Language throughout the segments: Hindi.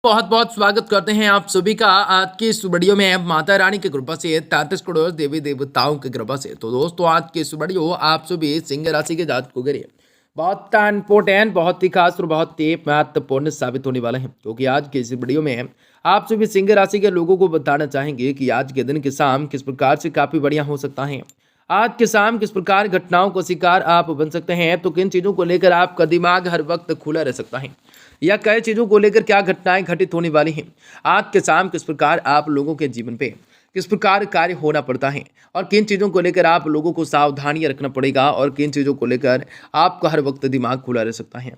बहुत बहुत स्वागत करते हैं आप सभी का आज की इस वीडियो में। माता रानी की कृपा से 33 करोड़ देवी देवताओं की कृपा से तो दोस्तों आज की इस वीडियो आप सभी सिंह राशि के जातक को करिए बहुत इंपॉर्टेंट, बहुत ही खास और बहुत ही महत्वपूर्ण साबित होने वाला है, क्योंकि आज की इस वीडियो में आप सभी सिंह राशि के लोगों को बताना चाहेंगे कि आज के दिन की शाम किस प्रकार से काफी बढ़िया हो सकता है। आज के शाम किस प्रकार घटनाओं का शिकार आप बन सकते हैं, तो किन चीजों को लेकर आपका दिमाग हर वक्त खुला रह सकता है या कई चीजों को लेकर क्या घटनाएं घटित होने वाली हैं। आज के शाम किस प्रकार आप लोगों के जीवन पे किस प्रकार कार्य होना पड़ता है और किन चीजों को लेकर आप लोगों को सावधानियां रखना पड़ेगा और किन चीजों को लेकर आपका हर वक्त दिमाग खुला रह सकता है।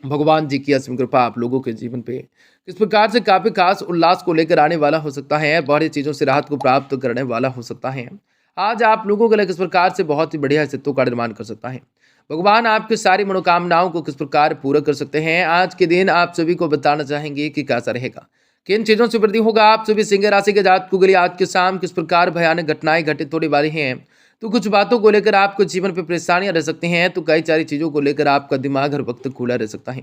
भगवान जी की असीम कृपा आप लोगों के जीवन पे किस प्रकार से काफी खास उल्लास को लेकर आने वाला हो सकता है, बड़ी चीजों से राहत को प्राप्त करने वाला हो सकता है। आज आप लोगों के लिए किस प्रकार से बहुत ही बढ़िया अस्तित्व का निर्माण कर सकता है। भगवान आपकी सारी मनोकामनाओं को किस प्रकार पूरा कर सकते हैं। आज के दिन आप सभी को बताना चाहेंगे कि कैसा रहेगा, किन चीजों से वृद्धि होगा। आप सभी सिंह राशि के जातकों के लिए आज के शाम किस प्रकार भयानक घटनाएं घटित होने वाली हैं, तो कुछ बातों को लेकर आपको जीवन पे परेशानियां रह सकती हैं, तो कई सारी चीजों को लेकर आपका दिमाग हर वक्त खुला रह सकता है।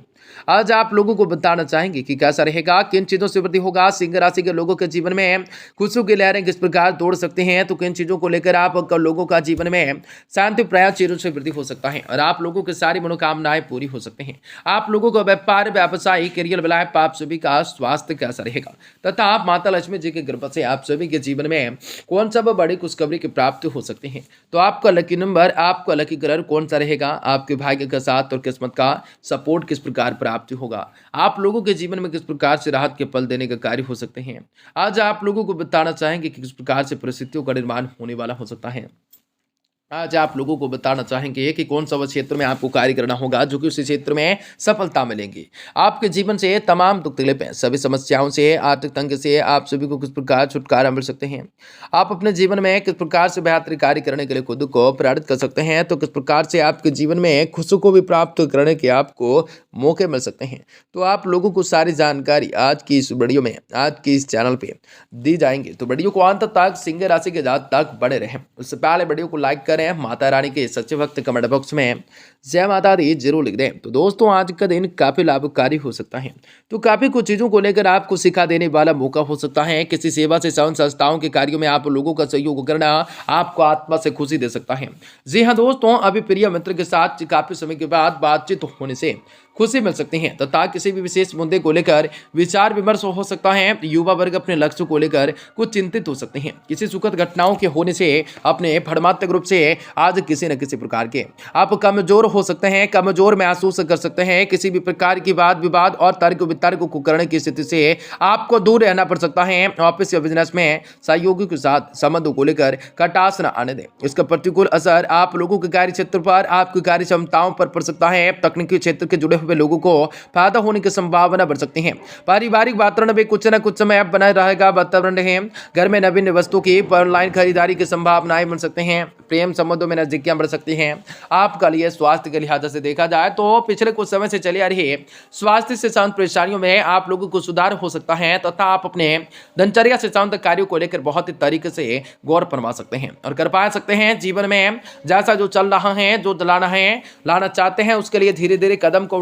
आज आप लोगों को बताना चाहेंगे कि कैसा रहेगा, किन चीजों से वृद्धि होगा। सिंह राशि के लोगों के जीवन में खुशियों की लहरें किस प्रकार तोड़ सकते हैं, तो किन चीजों को लेकर आप लोगों का जीवन में शांति प्राय चीजों से वृद्धि हो सकता है और आप लोगों की सारी मनोकामनाएं पूरी हो सकते हैं। आप लोगों का व्यापार, व्यवसाय, करियर, लाइफ, आप सभी का स्वास्थ्य कैसा रहेगा तथा आप माता लक्ष्मी जी की कृपा से आप सभी के जीवन में कौन सा बड़ी खुशखबरी की प्राप्ति हो सकती है। तो आपका लकी नंबर, आपका लकी कलर कौन सा रहेगा, आपके भाग्य का साथ और किस्मत का सपोर्ट किस प्रकार प्राप्त होगा, आप लोगों के जीवन में किस प्रकार से राहत के पल देने का कार्य हो सकते हैं। आज आप लोगों को बताना चाहेंगे कि किस प्रकार से परिस्थितियों का निर्माण होने वाला हो सकता है। आज आप लोगों को बताना चाहेंगे कि कौन सा वह क्षेत्र में आपको कार्य करना होगा जो कि उस क्षेत्र में सफलता मिलेगी। आपके जीवन से तमाम दुख तकलीफें, सभी समस्याओं से, आर्थिक तंग से आप सभी को किस प्रकार छुटकारा मिल सकते हैं। आप अपने जीवन में किस प्रकार से बेहतर कार्य करने के लिए खुद को प्रेरित कर सकते हैं, तो किस प्रकार से आपके जीवन में खुशी को भी प्राप्त करने के आपको मौके मिल सकते हैं। तो आप लोगों को सारी जानकारी आज की इस वीडियो में, आज की इस चैनल पे दी जाएंगे, तो वीडियो को अंत तक सिंह राशि के जात तक बने रहें। उससे पहले वीडियो को लाइक करें, माता रानी के सच्चे भक्त कमेंट बॉक्स में जय माता दी जरूर लिख दें। तो दोस्तों आज का दिन काफी लाभकारी हो सकता है, तो काफी कुछ चीजों को लेकर आपको सिखा देने वाला मौका हो सकता है। किसी सेवा से संस्थाओं के कार्यों में आप लोगों का सहयोग करना आपको आत्मा से खुशी दे सकता है। जी हाँ दोस्तों, अभी प्रिय मित्र के साथ काफी समय के बाद बातचीत होने से खुशी मिल सकती है तथा किसी भी विशेष मुद्दे को लेकर विचार विमर्श हो सकता है। युवा वर्ग अपने लक्ष्य को लेकर कुछ चिंतित हो सकते हैं। किसी सुखद घटनाओं के होने से अपने भावनात्मक रूप से आज किसी न किसी प्रकार के आप कमजोर हो सकते हैं, कमजोर महसूस कर सकते हैं। किसी भी प्रकार की वाद विवाद और तर्क वितर्क को करने की स्थिति से आपको दूर रहना पड़ सकता है। ऑफिस या बिजनेस में सहयोगी के साथ संबंधों को लेकर खटास न आने दें। इसका प्रतिकूल असर आप लोगों के कार्य क्षेत्र पर, आपकी कार्य क्षमताओं पर पड़ सकता है। तकनीकी क्षेत्र के जुड़े हुए लोगों को फायदा होने की संभावना बढ़ सकती है। पारिवारिक वातावरण में कुछ न कुछ समय बना रहेगा। वातावरण है घर में नवीन वस्तु की ऑनलाइन खरीदारी की संभावनाएं बन सकते हैं। प्रेम संबंधों में नजदीकियां बढ़ सकती हैं। आपका लिए स्वास्थ्य के लिहाज से देखा जाए तो पिछले कुछ समय से चली आ रही स्वास्थ्य से संबंधित परेशानियों में आप लोगों को सुधार हो सकता है तथा आप अपने दिनचर्या से संबंधित कार्यों को लेकर बहुत ही तरीके से गौर फरमा सकते हैं और कर पा सकते हैं। जीवन में जैसा जो चल रहा है, जो लाना चाहते हैं, उसके लिए धीरे धीरे कदम को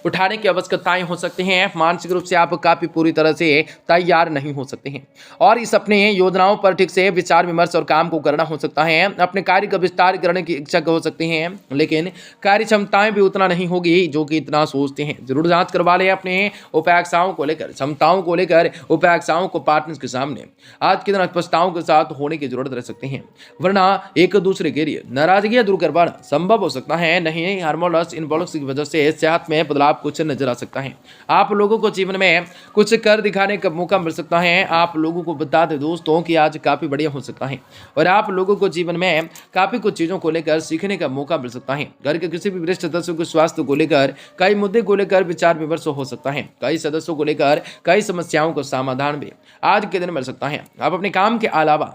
उठाने की आवश्यकताएं हो सकती हैं। मानसिक रूप से आप काफी पूरी तरह से तैयार नहीं हो सकते हैं और इस अपने योजनाओं पर ठीक से विचार विमर्श और काम को करना हो सकता है। अपने कार्य का विस्तार करने की इच्छा हो सकती है, लेकिन कार्य क्षमताएं भी उतना नहीं होगी जो कि इतना सोचते हैं। जरूर जांच करवा लें अपने उपायक्षाओं को लेकर, क्षमताओं को लेकर। उपायक्षाओं को पार्टनर्स के सामने आज के दिन अस्पष्टताओं के साथ होने की जरूरत रह सकती है, वरना एक दूसरे के लिए नाराजगियां दूर करवाना संभव हो सकता है। नहीं, हार्मोनल इनबैलेंस की वजह से सेहत में बदलाव कुछ नजर आ सकता है। आप लोगों को जीवन में कुछ कर दिखाने का मौका मिल सकता है। आप लोगों को बता दें दोस्तों कि आज काफी बढ़िया हो सकता है और आप लोगों को जीवन में काफी कुछ चीजों को लेकर सीखने का मौका मिल सकता है। घर के किसी भी वरिष्ठ सदस्यों के स्वास्थ्य को लेकर कई मुद्दे को लेकर विचार विमर्श हो सकता है। कई सदस्यों को लेकर कई समस्याओं का समाधान भी आज के दिन मिल सकता है। आप अपने काम के अलावा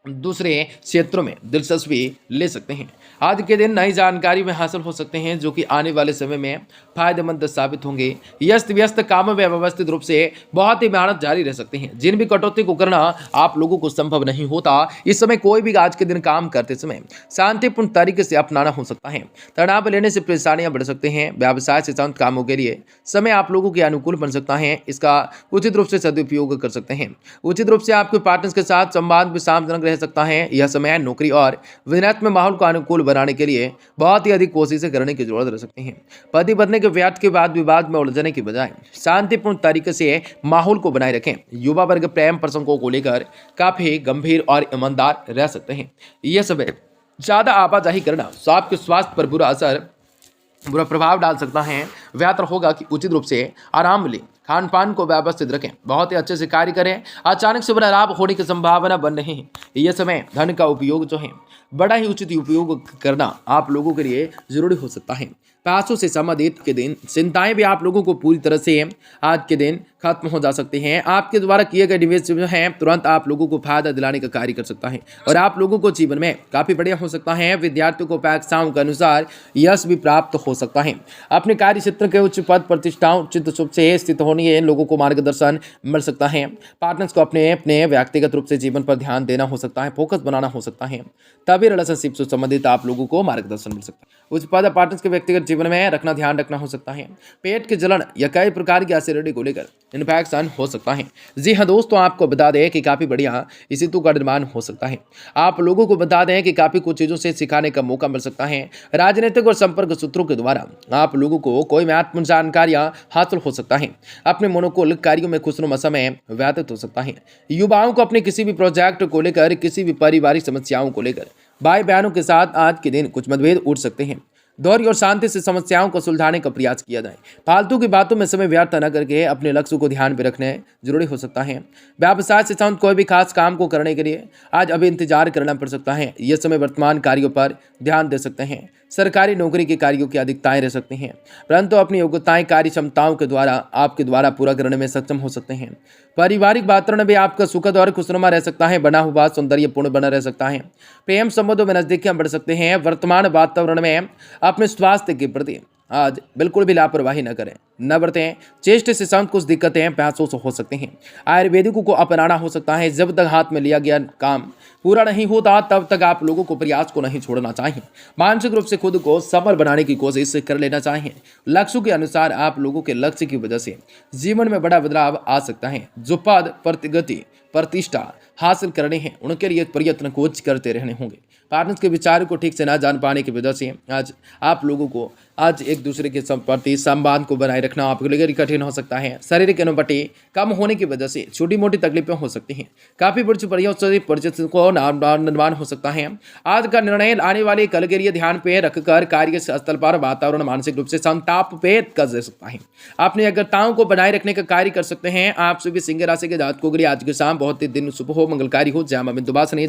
दूसरे क्षेत्रों में दिलचस्पी ले सकते हैं। आज के दिन नई जानकारी में हासिल हो सकते हैं जो कि आने वाले समय में फायदेमंद साबित होंगे। व्यस्त व्यस्त कामों में व्यवस्थित रूप से बहुत ही मेहनत जारी रह सकते हैं। जिन भी कटौती को करना आप लोगों को संभव नहीं होता, इस समय कोई भी आज के दिन काम करते समय शांतिपूर्ण तरीके से अपनाना हो सकता है। तनाव लेने से परेशानियां बढ़ सकते हैं। व्यवसाय से संबंधित कामों के लिए समय आप लोगों के अनुकूल बन सकता है। इसका उचित रूप से सदुपयोग कर सकते हैं। उचित रूप से आपके पार्टनर्स के साथ संवाद भी शांतिजनक रह सकता है। यह समय नौकरी और बिजनेस में माहौल को अनुकूल बनाने के लिए बहुत ही अधिक कोशिशें करने की जरूरत रह सकती है। पति पत्नी के विवाद के बाद विवाद में उलझने की बजाय शांतिपूर्ण तरीके से माहौल को बनाए रखें। युवा वर्ग प्रेम प्रसंगों को लेकर काफी गंभीर और ईमानदार रह सकते हैं। यह समय ज्यादा आवाजाही करना आपके स्वास्थ्य पर बुरा प्रभाव डाल सकता है। बेहतर होगा कि उचित रूप से आराम लें, खान पान को व्यवस्थित रखें, बहुत ही अच्छे से कार्य करें। अचानक से बड़ा लाभ होने की संभावना बन रही है। यह समय धन का उपयोग जो है बड़ा ही उचित उपयोग करना आप लोगों के लिए जरूरी हो सकता है। पैसों से संबंधित के दिन चिंताएं भी आप लोगों को पूरी तरह से आज के दिन खत्म हो जा सकती हैं। आपके द्वारा किए गए निवेश जो है तुरंत आप लोगों को फायदा दिलाने का कार्य कर सकता है और आप लोगों को जीवन में काफी बढ़िया हो सकता है। विद्यार्थियों को परीक्षाओं के अनुसार यश भी प्राप्त हो सकता है। अपने कार्य क्षेत्र के उच्च पद प्रतिष्ठाओं उचित रूप से स्थित होने के लोगों को मार्गदर्शन मिल सकता है। पार्टनर्स को अपने अपने व्यक्तिगत रूप से जीवन पर ध्यान देना हो सकता है, फोकस बनाना हो सकता है। तभी रिलेशनशिप से संबंधित आप लोगों को मार्गदर्शन मिल सकता है। उच्च पद पार्टनर्स के व्यक्तिगत जीवन में रखना ध्यान रखना हो सकता है। पेट की जलन या कई प्रकार की एसिडिटी को लेकर इन्फेक्शन हो सकता है। जी हाँ दोस्तों, आपको बता दें कि काफी बढ़िया इसी ऋतु का निर्माण हो सकता है। आप लोगों को बता दें कि काफी कुछ चीजों से सिखाने का मौका मिल सकता है। राजनीतिक और संपर्क सूत्रों के द्वारा आप लोगों को कोई महत्वपूर्ण जानकारियां हासिल हो सकता है। अपने मनोकुल कार्यों में खुशनुमा समय व्यतीत हो सकता है। युवाओं को अपने किसी भी प्रोजेक्ट को लेकर, किसी भी पारिवारिक समस्याओं को लेकर भाई बहनों के साथ आज के दिन कुछ मतभेद उठ सकते हैं। धैर्य और शांति से समस्याओं को सुलझाने का प्रयास किया जाए। फालतू की बातों में समय व्यर्थ न करके अपने लक्ष्य को ध्यान में रखने जरूरी हो सकता है। व्यवसाय से संबंधित कोई भी खास काम को करने के लिए आज अभी इंतजार करना पड़ सकता है। यह समय वर्तमान कार्यों पर ध्यान दे सकते हैं। सरकारी नौकरी के कार्यों की अधिकताएं रह सकती हैं, परंतु अपनी योग्यताएं कार्य क्षमताओं के द्वारा आपके द्वारा पूरा करने में सक्षम हो सकते हैं। पारिवारिक वातावरण भी आपका सुखद और खुशनुमा रह सकता है, बना हुआ सौंदर्यपूर्ण बना रह सकता है। प्रेम संबंधों में नजदीकियां बढ़ सकते हैं। वर्तमान वातावरण में अपने स्वास्थ्य के प्रति आज बिल्कुल भी लापरवाही न करें, न बरतें। चेस्ट से संबंधित कुछ दिक्कतें पैसों से हो सकती हैं। आयुर्वेदिक को अपनाना हो सकता है। जब तक हाथ में लिया गया काम पूरा नहीं होता तब तक आप लोगों को प्रयास को नहीं छोड़ना चाहिए। मानसिक रूप से खुद को सफल बनाने की कोशिश कर लेना चाहिए। लक्ष्यों के अनुसार आप लोगों के लक्ष्य की वजह से जीवन में बड़ा बदलाव आ सकता है। जो पद प्रतिगति प्रतिष्ठा हासिल करने हैं उनके लिए प्रयत्न कोच करते रहने होंगे। पार्टनर्स के विचारों को ठीक से ना जान पाने की वजह से आज आप लोगों को आज एक दूसरे के प्रति संवाद को बनाए रखना आपके लिए कठिन हो सकता है। शारीरिक अनुपति कम होने की वजह से छोटी मोटी तकलीफें हो सकती हैं। काफी बड़ी परिस्थितियों को निर्माण हो सकता है। आज का निर्णय आने वाले कल के लिए ध्यान पे रखकर कार्य स्थल पर वातावरण मानसिक रूप से संताप पे कर दे सकता है। अपनी अग्रताओं को बनाए रखने का कार्य कर सकते हैं। आप सभी सिंह राशि के जातकों के लिए आज के शाम बहुत ही दिन शुभ हो, मंगलकारी हो। जय मां बिंदुवासिनी।